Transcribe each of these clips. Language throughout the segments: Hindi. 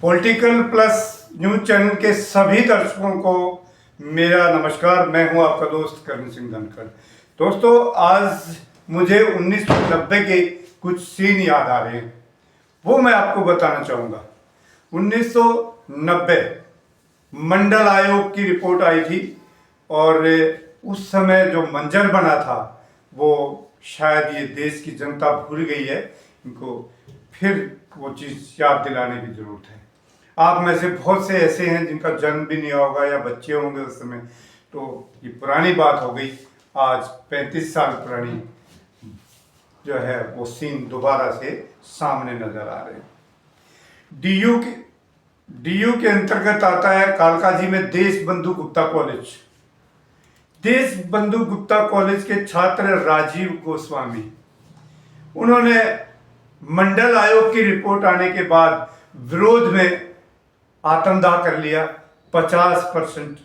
पॉलिटिकल प्लस न्यूज चैनल के सभी दर्शकों को मेरा नमस्कार। मैं हूं आपका दोस्त करण सिंह धनखड़। दोस्तों, आज मुझे 1990 के कुछ सीन याद आ रहे हैं, वो मैं आपको बताना चाहूँगा। 1990 मंडल आयोग की रिपोर्ट आई थी और उस समय जो मंजर बना था वो शायद ये देश की जनता भूल गई है। इनको फिर वो चीज़ याद दिलाने की ज़रूरत है। आप में से बहुत से ऐसे हैं जिनका जन्म भी नहीं होगा या बच्चे होंगे उस समय, तो ये पुरानी बात हो गई। आज 35 साल पुरानी जो है वो सीन दोबारा से सामने नजर आ रहे हैं। डीयू के अंतर्गत आता है कालकाजी में देश बंधु गुप्ता कॉलेज। देश बंधु गुप्ता कॉलेज के छात्र राजीव गोस्वामी, उन्होंने मंडल आयोग की रिपोर्ट आने के बाद विरोध में आत्मदाह कर लिया। 50%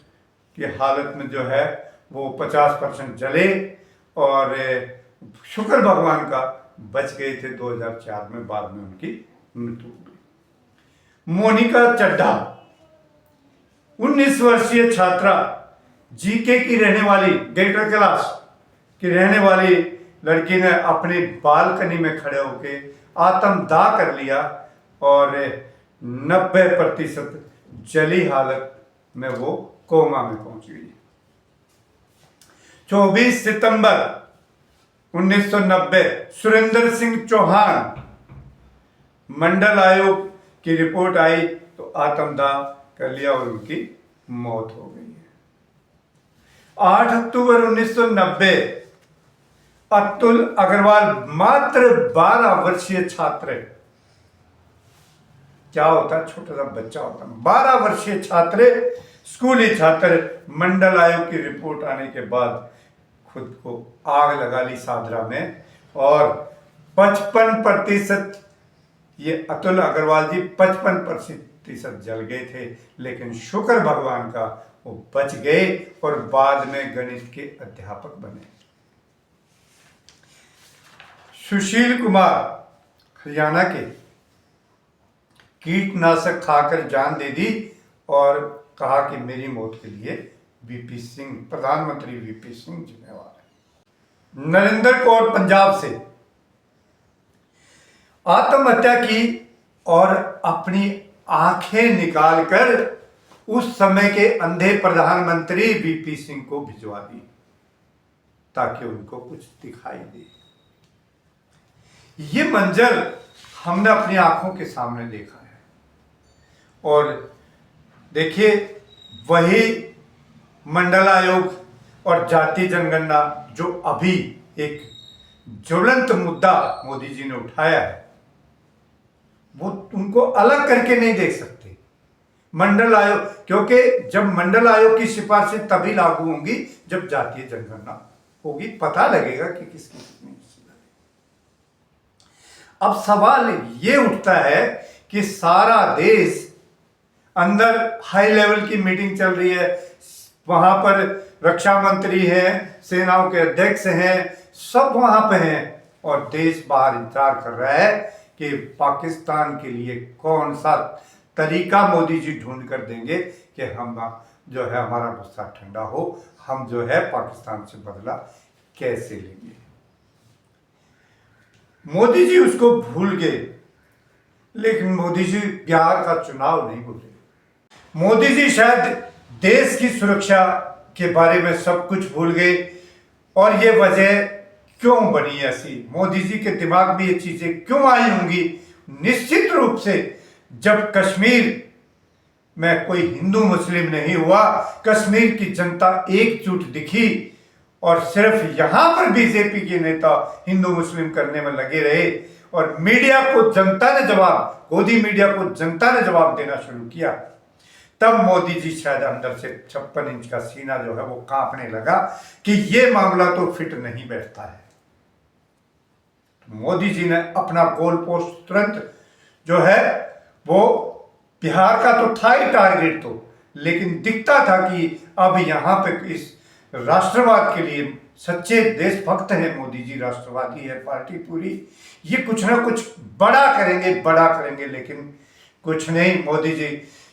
की हालत में जो है वो 50% जले और शुक्र भगवान का बच गए थे। 2004 में बाद में उनकी मृत्यु हो गई। मोनिका चड्ढा 19 वर्षीय छात्रा, जीके की रहने वाली, ग्रेटर कैलाश की रहने वाली लड़की ने अपनी बालकनी में खड़े होकर आत्मदाह कर लिया और 90% जली हालत में वो कोमा में पहुंच गई। 24 सितंबर 1990 सुरेंद्र सिंह चौहान, मंडल आयोग की रिपोर्ट आई तो आत्मदाह कर लिया और उनकी मौत हो गई है। 8 अक्टूबर 1990 अतुल अग्रवाल, मात्र 12 वर्षीय छात्र, क्या होता है, छोटा सा बच्चा होता है, 12 वर्षीय छात्र, स्कूली छात्र, मंडल आयोग की रिपोर्ट आने के बाद खुद को आग लगा ली सादरा में और 55%, ये अतुल अग्रवाल जी 55% जल गए थे, लेकिन शुक्र भगवान का वो बच गए और बाद में गणित के अध्यापक बने। सुशील कुमार हरियाणा के, कीटनाशक खाकर जान दे दी और कहा कि मेरी मौत के लिए वीपी सिंह, प्रधानमंत्री वीपी सिंह जिम्मेवार है। नरेंद्र कौर पंजाब से आत्महत्या की और अपनी आंखें निकालकर उस समय के अंधे प्रधानमंत्री वीपी सिंह को भिजवा दी ताकि उनको कुछ दिखाई दे। ये मंजर हमने अपनी आंखों के सामने देखा है और देखिए, वही मंडल आयोग और जाति जनगणना जो अभी एक ज्वलंत मुद्दा मोदी जी ने उठाया है, वो उनको अलग करके नहीं देख सकते। मंडल आयोग, क्योंकि जब मंडल आयोग की सिफारिशें तभी लागू होंगी जब जातीय जनगणना होगी, पता लगेगा कि किसकी कितनी हिस्सेदारी। अब सवाल ये उठता है कि सारा देश, अंदर हाई लेवल की मीटिंग चल रही है, वहां पर रक्षा मंत्री हैं, सेनाओं के अध्यक्ष हैं, सब वहां पे हैं और देश बाहर इंतजार कर रहा है कि पाकिस्तान के लिए कौन सा तरीका मोदी जी ढूंढ कर देंगे कि हम जो है हमारा गुस्सा ठंडा हो, हम जो है पाकिस्तान से बदला कैसे लेंगे। मोदी जी उसको भूल गए, लेकिन मोदी जी बिहार का चुनाव नहीं भूले। मोदी जी शायद देश की सुरक्षा के बारे में सब कुछ भूल गए और ये वजह क्यों बनी ऐसी, मोदी जी के दिमाग में ये चीजें क्यों आई होंगी। निश्चित रूप से जब कश्मीर में कोई हिंदू मुस्लिम नहीं हुआ, कश्मीर की जनता एकजुट दिखी और सिर्फ यहां पर बीजेपी के नेता हिंदू मुस्लिम करने में लगे रहे और मीडिया को जनता ने जवाब, गोदी मीडिया को जनता ने जवाब देना शुरू किया, तब मोदी जी शायद अंदर से 56 इंच का सीना जो है वो कांपने लगा कि ये मामला तो फिट नहीं बैठता है। तो मोदी जी ने अपना गोल पोस्ट तुरंत जो है वो, बिहार का तो था ही टारगेट तो, लेकिन दिखता था कि अब यहां पे इस राष्ट्रवाद के लिए सच्चे देशभक्त हैं मोदी जी, राष्ट्रवादी है पार्टी पूरी, ये कुछ ना कुछ बड़ा करेंगे, लेकिन कुछ नहीं मोदी जी,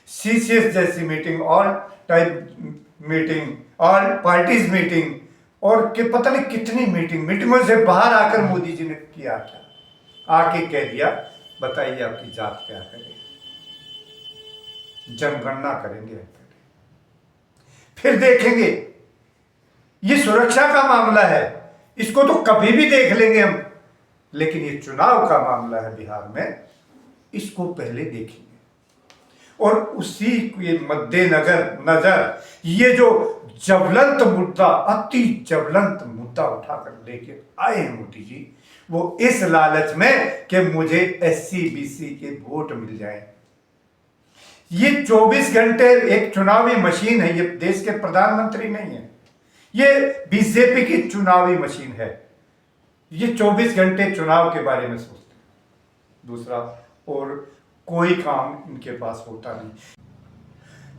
सीसीएस जैसी meeting, all type meeting, all parties meeting, और कि पता नहीं कितनी मीटिंगों से बाहर आकर मोदी जी ने किया क्या, आके कह दिया बताइए आपकी जात क्या करे, जनगणना करेंगे, फिर देखेंगे। ये सुरक्षा का मामला है, इसको तो कभी भी देख लेंगे हम, लेकिन ये चुनाव का मामला है बिहार में, इसको पहले देखेंगे। और उसी के मद्देनजर ये जो ज्वलंत मुद्दा, अति ज्वलंत मुद्दा उठाकर लेके आए हैं मोदी जी, वो इस लालच में कि मुझे एससी बीसी के वोट मिल जाए। ये 24 घंटे एक चुनावी मशीन है, ये देश के प्रधानमंत्री नहीं है, ये बीजेपी की चुनावी मशीन है। ये 24 घंटे चुनाव के बारे में सोचते हैं, दूसरा और कोई काम इनके पास होता नहीं।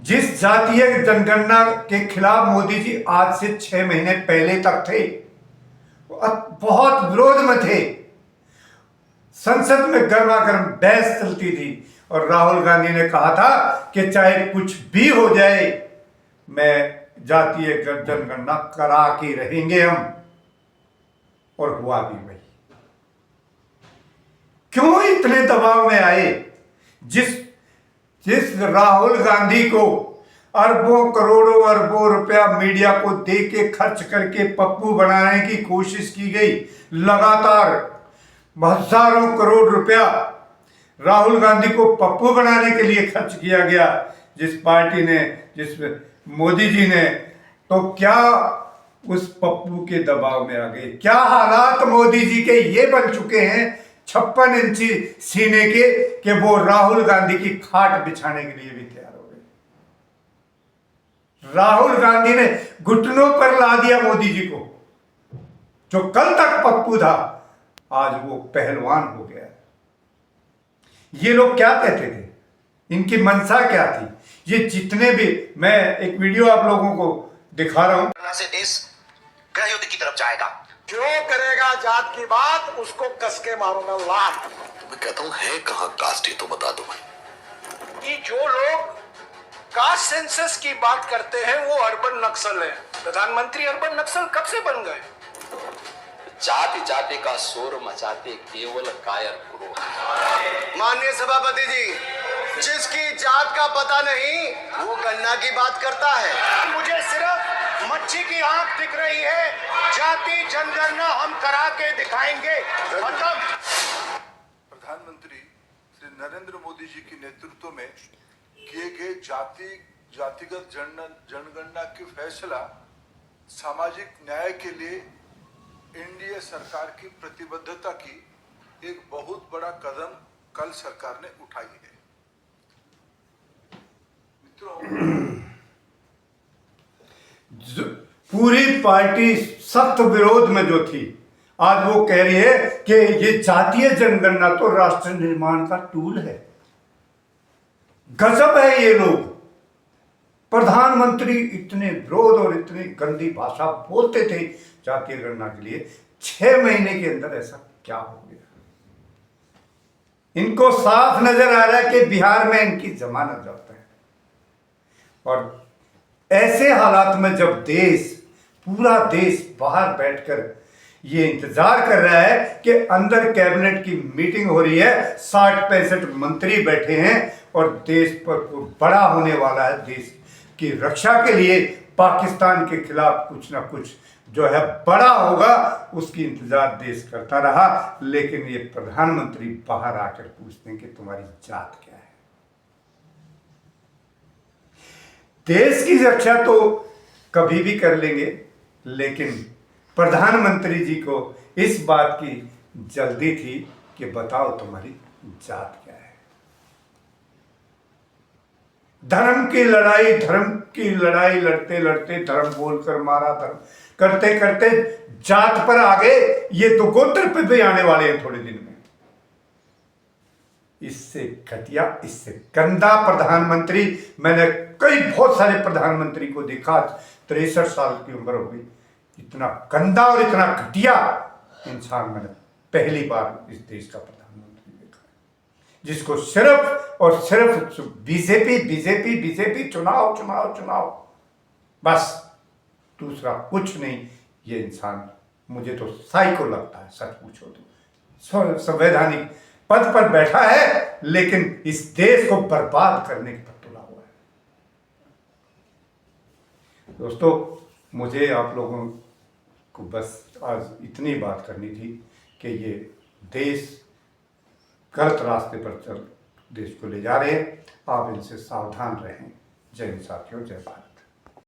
जिस जातीय जनगणना के खिलाफ मोदी जी आज से 6 महीने पहले तक थे, बहुत विरोध में थे, संसद में गर्मा गर्म बहस चलती थी, और राहुल गांधी ने कहा था कि चाहे कुछ भी हो जाए, मैं जातीय जनगणना करा के रहेंगे हम, और हुआ भी वही। क्यों इतने दबाव में आए? जिस राहुल गांधी को अरबों करोड़ों अरबों रुपया मीडिया को दे के खर्च करके पप्पू बनाने की कोशिश की गई, लगातार हजारों करोड़ रुपया राहुल गांधी को पप्पू बनाने के लिए खर्च किया गया, जिस पार्टी ने, जिस मोदी जी ने, तो क्या उस पप्पू के दबाव में आ गए? क्या हालात मोदी जी के ये बन चुके हैं 56 इंची सीने के, कि वो राहुल गांधी की खाट बिछाने के लिए भी तैयार हो गए। राहुल गांधी ने घुटनों पर ला दिया मोदी जी को। जो कल तक पप्पू था, आज वो पहलवान हो गया। ये लोग क्या कहते थे, इनकी मंशा क्या थी? ये जितने भी, मैं एक वीडियो आप लोगों को दिखा रहा हूं, से देश गृह युद्ध की तरफ जाएगा। जो करेगा जात की बात, उसको कसके मारूंगा लात। मैं कहता हूं है कहां कास्ट, ये तो बता दो कि जो लोग कास्ट सेंसस की बात करते हैं वो अर्बन नक्सल है। प्रधानमंत्री अर्बन नक्सल कब से बन गए? जाति जाति का शोर मचाते केवल कायर पुरोहित। माननीय सभापति जी, जिसकी जात का पता नहीं वो गन्ना की बात करता है। मुझे सिर्फ मच्छी की आंख दिख रही है। जाति जनगणना हम करा के दिखाएंगे। मतलब प्रधानमंत्री श्री नरेंद्र मोदी जी के नेतृत्व में किए गए जातिगत जनगणना की फैसला सामाजिक न्याय के लिए एनडीए सरकार की प्रतिबद्धता की एक बहुत बड़ा कदम कल सरकार ने उठाई है। मित्रों, पूरी पार्टी सख्त विरोध में जो थी, आज वो कह रही है कि ये जातीय जनगणना तो राष्ट्र निर्माण का टूल है। गजब है ये लोग। प्रधानमंत्री इतने विरोध और इतनी गंदी भाषा बोलते थे जातीय गणना के लिए, 6 महीने के अंदर ऐसा क्या हो गया? इनको साफ नजर आ रहा है कि बिहार में इनकी जमानत जब्त है। और ऐसे हालात में जब पूरा देश बाहर बैठकर ये इंतजार कर रहा है कि अंदर कैबिनेट की मीटिंग हो रही है, 60-65 मंत्री बैठे हैं और देश पर बड़ा होने वाला है, देश की रक्षा के लिए पाकिस्तान के खिलाफ कुछ ना कुछ जो है बड़ा होगा, उसकी इंतजार देश करता रहा। लेकिन ये प्रधानमंत्री बाहर आकर पूछते हैं कि तुम्हारी जात क्या है। देश की रक्षा तो कभी भी कर लेंगे, लेकिन प्रधानमंत्री जी को इस बात की जल्दी थी कि बताओ तुम्हारी जात क्या है। धर्म की लड़ाई लड़ते लड़ते धर्म बोलकर मारा, धर्म करते करते जात पर आ गए। ये तो गोत्र पे भी आने वाले हैं थोड़े दिन में। इससे घटिया, इससे गंदा प्रधानमंत्री मैंने बहुत सारे प्रधानमंत्री को देखा। 63 साल की उम्र हो गई। इतना गंदा और इतना घटिया इंसान मैंने पहली बार इस देश का प्रधानमंत्री देखा जिसको सिर्फ और सिर्फ बीजेपी बीजेपी बीजेपी, चुनाव चुनाव चुनाव, बस दूसरा कुछ नहीं। ये इंसान मुझे तो साइको लगता है, सच पूछो तो। संवैधानिक पद पर बैठा है लेकिन इस देश को बर्बाद करने पर तुला हुआ है। दोस्तों, मुझे आप लोगों को बस आज इतनी बात करनी थी कि ये देश गलत रास्ते पर चल देश को ले जा रहे हैं। आप इनसे सावधान रहें। जय हिंद साथियों, जय भारत।